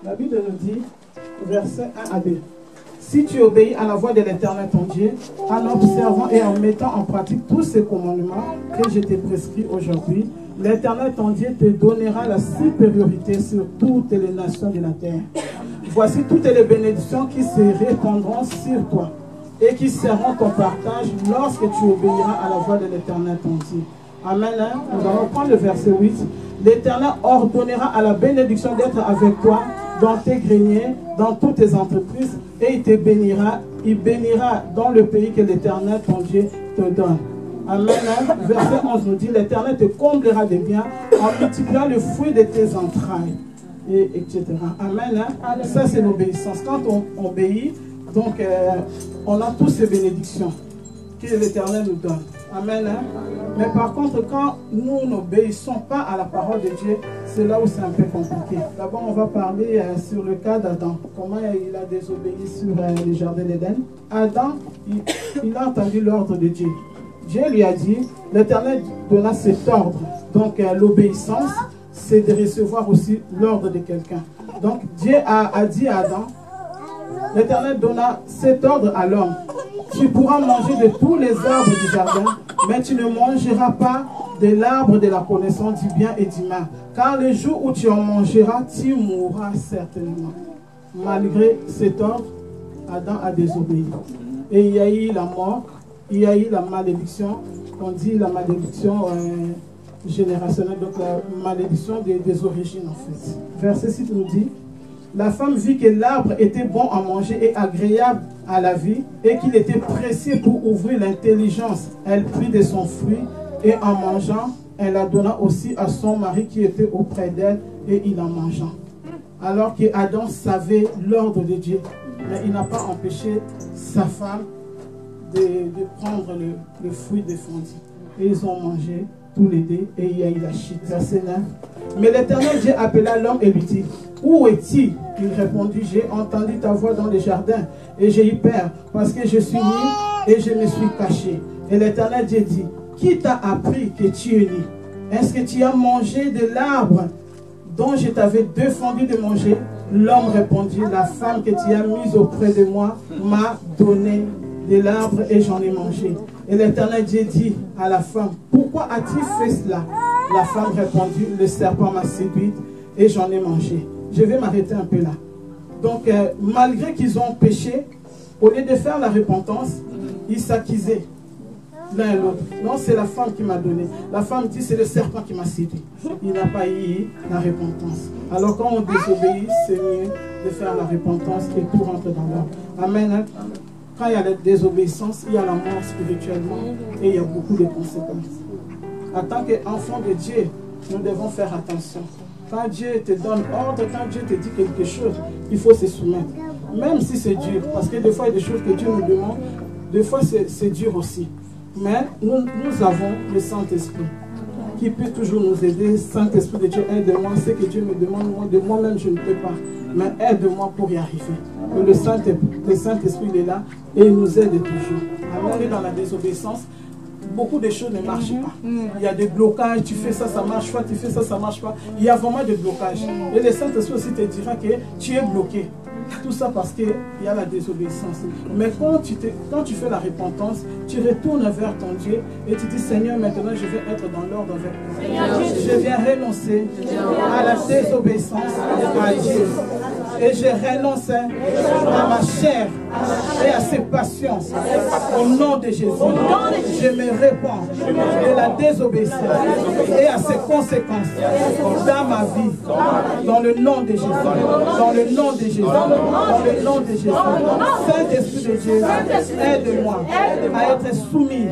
La Bible nous dit, verset 1 à 2. Si tu obéis à la voix de l'Éternel ton Dieu, en observant et en mettant en pratique tous ces commandements que je t'ai prescrits aujourd'hui, l'Éternel ton Dieu te donnera la supériorité sur toutes les nations de la terre. Voici toutes les bénédictions qui se répandront sur toi et qui seront ton partage lorsque tu obéiras à la voix de l'Éternel ton Dieu. Amen. Nous allons prendre le verset 8. L'Éternel ordonnera à la bénédiction d'être avec toi dans tes greniers, dans toutes tes entreprises, et il te bénira. Il bénira dans le pays que l'Éternel ton Dieu te donne. Amen. Verset 11 nous dit, l'Éternel te comblera de biens en multipliant le fruit de tes entrailles, et etc. Amen. Ça, c'est l'obéissance. Quand on obéit, donc on a toutes ces bénédictions que l'Éternel nous donne. Amen. Mais par contre, quand nous n'obéissons pas à la parole de Dieu, c'est là où c'est un peu compliqué. D'abord, on va parler sur le cas d'Adam. Comment il a désobéi sur le jardin d'Éden. Adam, il a entendu l'ordre de Dieu. Dieu lui a dit, l'Éternel donna cet ordre. Donc l'obéissance, c'est de recevoir aussi l'ordre de quelqu'un. Donc Dieu a dit à Adam, l'Éternel donna cet ordre à l'homme. Tu pourras manger de tous les arbres du jardin, mais tu ne mangeras pas de l'arbre de la connaissance du bien et du mal. Car le jour où tu en mangeras, tu mourras certainement. Malgré cet ordre, Adam a désobéi. Et il y a eu la mort, il y a eu la malédiction. On dit la malédiction générationnelle, donc la malédiction des origines en fait. Verset 6 nous dit, la femme vit que l'arbre était bon à manger et agréable à la vie et qu'il était précieux pour ouvrir l'intelligence. Elle prit de son fruit et en mangeant, elle la donna aussi à son mari qui était auprès d'elle et il en mangea. Alors qu'Adam savait l'ordre de Dieu, mais il n'a pas empêché sa femme de prendre le fruit défendu. Et ils ont mangé tous les deux et il y a eu la chute. Verset 9. Mais l'Éternel Dieu appela l'homme et lui dit, où es-tu? Il répondit, j'ai entendu ta voix dans le jardin et j'ai eu peur parce que je suis nu et je me suis caché. Et l'Éternel Dieu dit, qui t'a appris que tu es nu? Est-ce que tu as mangé de l'arbre dont je t'avais défendu de manger? L'homme répondit, la femme que tu as mise auprès de moi m'a donné de l'arbre et j'en ai mangé. Et l'Éternel Dieu dit à la femme, pourquoi as-tu fait cela? La femme répondit, le serpent m'a séduite et j'en ai mangé. Je vais m'arrêter un peu là. Donc, malgré qu'ils ont péché, au lieu de faire la repentance, ils s'accusaient l'un et l'autre. Non, c'est la femme qui m'a donné. La femme dit, c'est le serpent qui m'a séduit. Il n'a pas eu la repentance. Alors, quand on désobéit, c'est mieux de faire la repentance et tout rentre dans l'ordre. Amen. Quand il y a la désobéissance, il y a la mort spirituellement et il y a beaucoup de conséquences. En tant qu'enfant de Dieu, nous devons faire attention. Quand Dieu te donne ordre, quand Dieu te dit quelque chose, il faut se soumettre. Même si c'est dur, parce que des fois, il y a des choses que Dieu nous demande, des fois, c'est dur aussi. Mais nous avons le Saint-Esprit qui peut toujours nous aider. Saint-Esprit de Dieu, aide-moi. Ce que Dieu me demande, moi, de moi-même, je ne peux pas. Mais aide-moi pour y arriver. Et le Saint-Esprit est là et il nous aide toujours. Alors, on est dans la désobéissance. Beaucoup de choses ne marchent pas. Il y a des blocages, tu fais ça, ça marche pas, tu fais ça, ça marche pas. Il y a vraiment des blocages. Et le Saint-Esprit aussi te dira que tu es bloqué. Tout ça parce qu'il y a la désobéissance. Mais quand tu fais la repentance, tu retournes vers ton Dieu et tu dis, Seigneur, maintenant je vais être dans l'ordre avec toi. Je viens renoncer à la désobéissance à Dieu. Et je renonce à ma chair et à ses passions. Au nom de Jésus, je me répands de la désobéissance et à ses conséquences dans ma vie. Dans le nom de Jésus. Dans le nom de Jésus. Dans le nom de Jésus. Saint-Esprit de Dieu, aide-moi à être soumis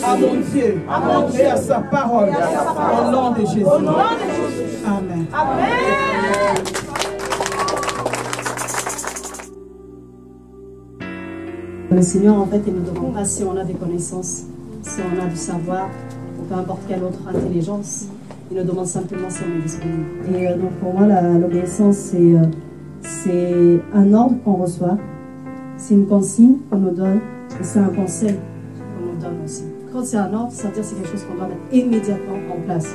à mon Dieu et à sa parole. Au nom de Jésus. Amen. Le Seigneur, en fait, il nous demande pas si on a des connaissances, si on a du savoir, ou peu importe quelle autre intelligence. Il nous demande simplement si on est disponible. Et donc pour moi, l'obéissance, c'est un ordre qu'on reçoit, c'est une consigne qu'on nous donne, et c'est un conseil qu'on nous donne aussi. Quand c'est un ordre, ça veut dire que c'est quelque chose qu'on doit mettre immédiatement en place.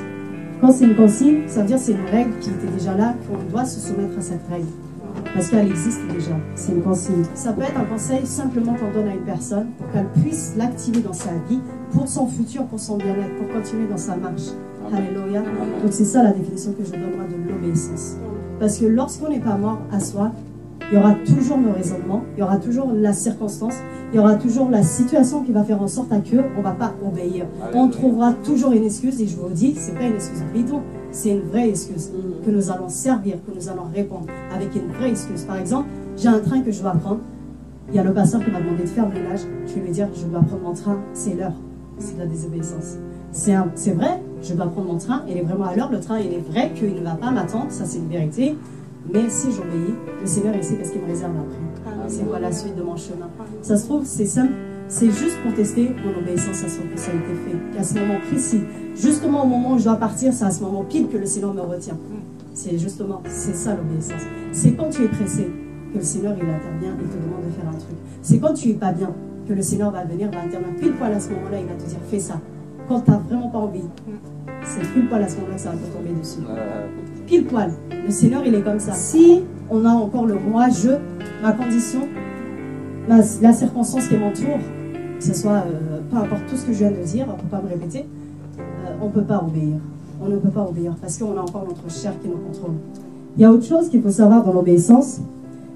Quand c'est une consigne, ça veut dire que c'est une règle qui était déjà là, qu'on doit se soumettre à cette règle. parce qu'elle existe déjà. C'est une consigne. Ça peut être un conseil simplement qu'on donne à une personne pour qu'elle puisse l'activer dans sa vie, pour son futur, pour son bien-être, pour continuer dans sa marche. Alléluia. Donc c'est ça la définition que je donnerai de l'obéissance. Parce que lorsqu'on n'est pas mort à soi, il y aura toujours nos raisonnements, il y aura toujours la circonstance, il y aura toujours la situation qui va faire en sorte qu'on ne va pas obéir. On trouvera toujours une excuse, et je vous dis, ce n'est pas une excuse bidon, c'est une vraie excuse que nous allons servir, que nous allons répondre avec une vraie excuse. Par exemple, j'ai un train que je dois prendre, il y a le pasteur qui m'a demandé de faire le ménage, je vais lui dire, je dois prendre mon train, c'est l'heure, c'est de la désobéissance. C'est vrai, je dois prendre mon train, il est vraiment à l'heure, le train, il est vrai qu'il ne va pas m'attendre, ça c'est une vérité. Mais si j'obéis, le Seigneur, il sait qu'est-ce qu'il me réserve après. C'est quoi la suite de mon chemin. Ça se trouve, c'est simple. C'est juste pour tester mon obéissance à ce que ça a été fait. Et à ce moment précis, justement au moment où je dois partir, c'est à ce moment pile que le Seigneur me retient. C'est justement, c'est ça l'obéissance. C'est quand tu es pressé que le Seigneur, il intervient, il te demande de faire un truc. C'est quand tu es pas bien que le Seigneur va venir, va intervenir. Pile poil à ce moment-là, il va te dire, fais ça. Quand tu n'as vraiment pas envie, c'est pile poil à ce moment-là que ça va te tomber dessus. Pile poil. Le Seigneur, il est comme ça. Si on a encore le moi, je, ma condition, la circonstance qui m'entoure, que ce soit, peu importe tout ce que je viens de dire, on ne peut pas me répéter, on ne peut pas obéir. On ne peut pas obéir parce qu'on a encore notre chair qui nous contrôle. Il y a autre chose qu'il faut savoir dans l'obéissance,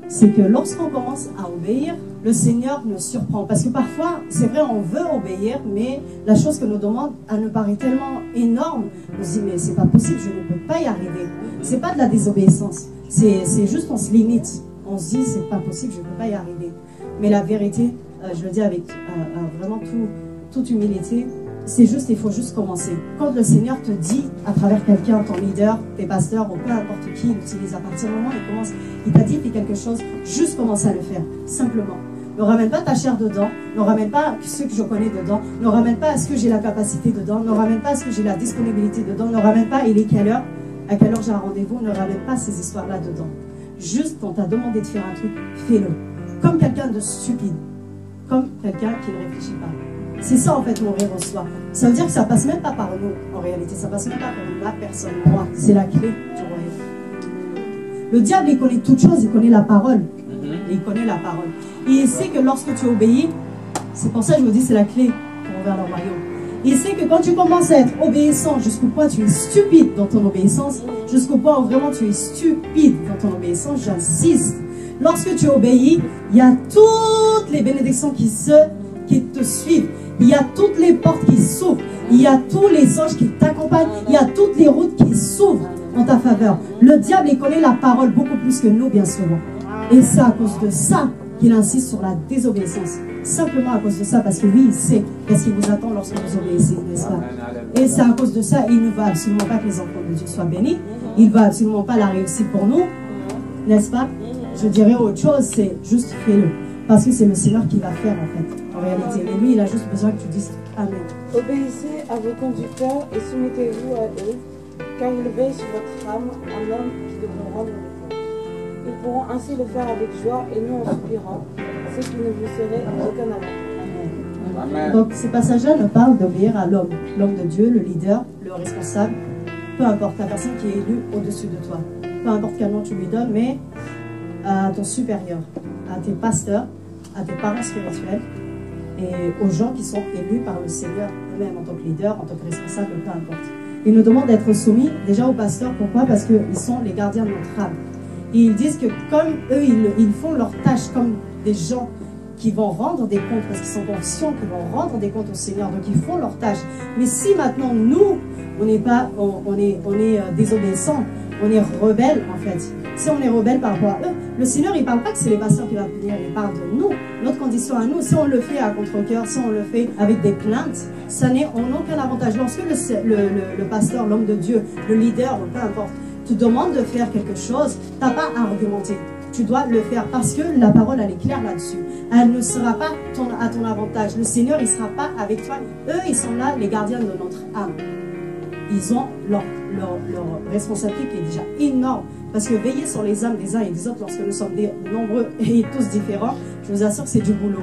c'est que lorsqu'on commence à obéir, le Seigneur nous surprend. Parce que parfois, c'est vrai, on veut obéir, mais la chose que nous demande, elle nous paraît tellement énorme. On se dit, mais c'est pas possible, je ne peux pas y arriver. C'est pas de la désobéissance. C'est juste, on se limite. On se dit, c'est pas possible, je ne peux pas y arriver. Mais la vérité, je le dis avec vraiment toute humilité, c'est juste, il faut juste commencer. Quand le Seigneur te dit, à travers quelqu'un, ton leader, tes pasteurs, ou peu importe qui, il utilise à partir du moment où il t'a dit, fais quelque chose, juste commence à le faire, simplement. Ne ramène pas ta chair dedans, ne ramène pas ce que je connais dedans, ne ramène pas à ce que j'ai la capacité dedans, ne ramène pas à ce que j'ai la disponibilité dedans, ne ramène pas, il est quelle heure, à quelle heure j'ai un rendez-vous, ne ramène pas ces histoires-là dedans. Juste, quand t'as demandé de faire un truc, fais-le. Comme quelqu'un de stupide, comme quelqu'un qui ne réfléchit pas. C'est ça en fait mourir en soi. Ça veut dire que ça passe même pas par nous en réalité, ça passe même pas par ma personne, moi. C'est la clé du royaume. Le diable il connaît toutes choses, il connaît la parole. Et il connaît la parole. Et il sait que lorsque tu obéis, c'est pour ça que je vous dis c'est la clé pour ouvrir le royaume. Il sait que quand tu commences à être obéissant jusqu'au point où tu es stupide dans ton obéissance, jusqu'au point où vraiment tu es stupide dans ton obéissance, j'insiste. Lorsque tu obéis, il y a toutes les bénédictions qui te suivent. Il y a toutes les portes qui s'ouvrent. Il y a tous les anges qui t'accompagnent. Il y a toutes les routes qui s'ouvrent en ta faveur. Le diable, il connaît la parole beaucoup plus que nous, bien souvent. Et c'est à cause de ça qu'il insiste sur la désobéissance. Simplement à cause de ça, parce que lui, il sait qu'est-ce qu'il vous attend lorsque vous obéissez, n'est-ce pas? Et c'est à cause de ça, il ne veut absolument pas que les enfants de Dieu soient bénis. Il ne veut absolument pas la réussite pour nous, n'est-ce pas? Je dirais autre chose, c'est juste fais-le. Parce que c'est le Seigneur qui va faire en fait, en réalité. Mais lui, il a juste besoin que tu dises Amen. Obéissez à vos conducteurs et soumettez-vous à eux, car ils veillent sur votre âme, en hommes qui devront rendre le compte. Ils pourront ainsi le faire avec joie et non en soupirant, ce qui ne vous serait aucun avantage. Amen. Donc ces passages-là ne parlent d'obéir à l'homme de Dieu, le leader, le responsable, peu importe la personne qui est élue au-dessus de toi. Peu importe quel nom tu lui donnes, mais à ton supérieur, à tes pasteurs, à tes parents spirituels et aux gens qui sont élus par le Seigneur eux-mêmes en tant que leader, en tant que responsable, peu importe. Ils nous demandent d'être soumis déjà aux pasteurs. Pourquoi? Parce qu'ils sont les gardiens de notre âme. Et ils disent que comme eux, ils font leur tâche comme des gens qui vont rendre des comptes, parce qu'ils sont conscients qu'ils vont rendre des comptes au Seigneur, donc ils font leur tâche. Mais si maintenant nous, on est désobéissants, on est rebelles en fait. Si on est rebelle par rapport à eux, le Seigneur il ne parle pas que c'est les pasteurs qui vont punir, il parle de nous, notre condition à nous. Si on le fait à contre-cœur, si on le fait avec des plaintes, ça n'est en aucun avantage. Lorsque le pasteur, l'homme de Dieu, le leader, peu importe, te demande de faire quelque chose, tu n'as pas à argumenter. Tu dois le faire parce que la parole elle est claire là-dessus. Elle ne sera pas à ton avantage. Le Seigneur il ne sera pas avec toi. Eux ils sont là, les gardiens de notre âme. Ils ont leur responsabilité qui est déjà énorme. Parce que veiller sur les âmes des uns et des autres lorsque nous sommes nombreux et tous différents, je vous assure que c'est du boulot.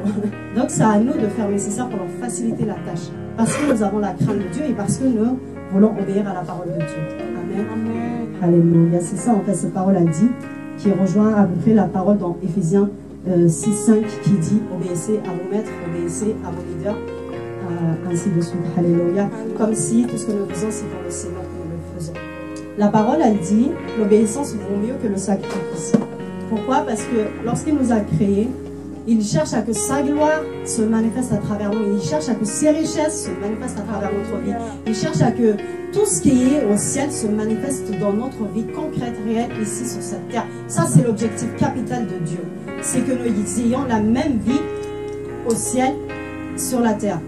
Donc c'est à nous de faire le nécessaire pour leur faciliter la tâche. Parce que nous avons la crainte de Dieu et parce que nous voulons obéir à la parole de Dieu. Amen. Amen. Alléluia. C'est ça en fait, cette parole a dit. qui rejoint à peu près la parole dans Éphésiens 6:5 qui dit obéissez à vos maîtres, obéissez à vos leaders, ainsi de suite. Alléluia. Comme si tout ce que nous faisons, c'est pour le Seigneur que nous le faisons. La parole, elle dit l'obéissance vaut mieux que le sacrifice. Pourquoi? Parce que lorsqu'il nous a créés, il cherche à que sa gloire se manifeste à travers nous. Il cherche à que ses richesses se manifestent à travers notre vie. Il cherche à que tout ce qui est au ciel se manifeste dans notre vie concrète, réelle, ici sur cette terre. Ça, c'est l'objectif capital de Dieu. C'est que nous ayons la même vie au ciel, sur la terre.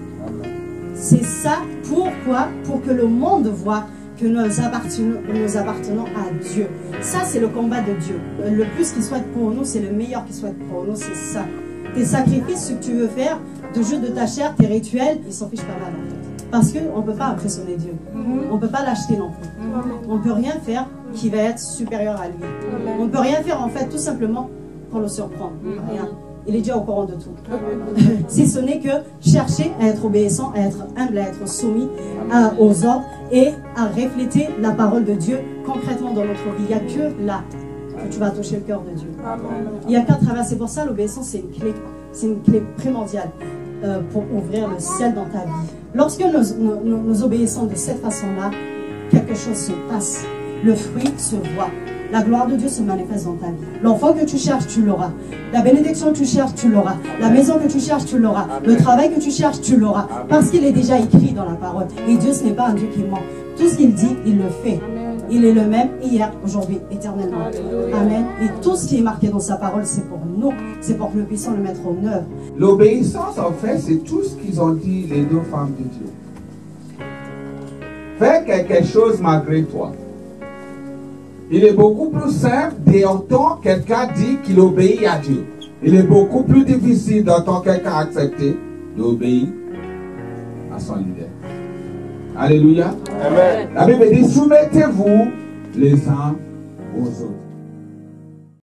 C'est ça. Pourquoi? Pour que le monde voit que nous appartenons à Dieu. Ça, c'est le combat de Dieu. Le plus qu'il souhaite pour nous, c'est le meilleur qu'il souhaite pour nous, c'est ça. Tes sacrifices, ce que tu veux faire, de jeu de ta chair, tes rituels, ils s'en fichent pas mal en fait. Parce qu'on ne peut pas impressionner Dieu. On ne peut pas l'acheter non plus. On ne peut rien faire qui va être supérieur à lui. On ne peut rien faire en fait tout simplement pour le surprendre. Rien. Il est déjà au courant de tout. Si ce n'est que chercher à être obéissant, à être humble, à être soumis aux ordres et à refléter la parole de Dieu concrètement dans notre vie. Il n'y a que là que tu vas toucher le cœur de Dieu. Il n'y a qu'à travers. C'est pour ça l'obéissance, c'est une clé. C'est une clé primordiale pour ouvrir le ciel dans ta vie. Lorsque nous obéissons de cette façon-là, quelque chose se passe. Le fruit se voit. La gloire de Dieu se manifeste dans ta vie. L'enfant que tu cherches, tu l'auras. La bénédiction que tu cherches, tu l'auras. La maison que tu cherches, tu l'auras. Le travail que tu cherches, tu l'auras. Parce qu'il est déjà écrit dans la parole. Et Dieu, ce n'est pas un Dieu qui ment. Tout ce qu'il dit, il le fait. Il est le même hier, aujourd'hui, éternellement. Amen. Et tout ce qui est marqué dans sa parole, c'est pour nous. C'est pour que nous puissions le mettre en œuvre. L'obéissance, en fait, c'est tout ce qu'ils ont dit les deux femmes de Dieu. Fais quelque chose malgré toi. Il est beaucoup plus simple d'entendre quelqu'un dire qu'il obéit à Dieu. Il est beaucoup plus difficile d'entendre quelqu'un accepter d'obéir à son leader. Alléluia. Amen. La Bible dit, soumettez-vous les uns aux autres.